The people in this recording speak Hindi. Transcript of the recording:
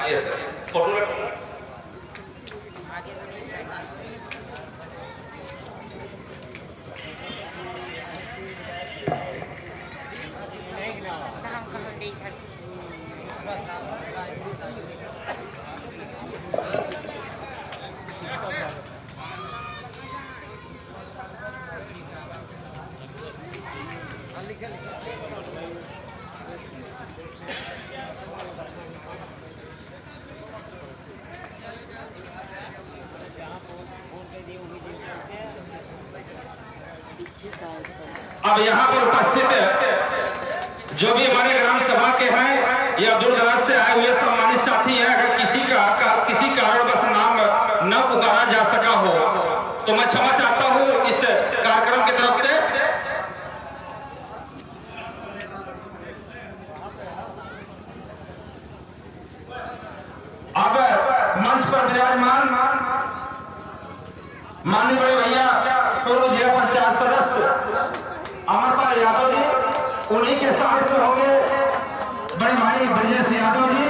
ये सर फोटो अब यहाँ पर उपस्थित जो भी हमारे ग्राम सभा के हैं या दूर दराज से आए हुए सम्मानित साथी हैं, अगर किसी कारणवश नाम न पुकारा जा सका हो तो मैं क्षमा चाहता हूँ इस कार्यक्रम की तरफ से। अब मंच पर विराजमान माननीय बड़े भैया पूर्व जिला पंचायत सदस्य अमरपाल यादव जी, उन्हीं के साथ में होंगे बड़े भाई ब्रजेश यादव जी।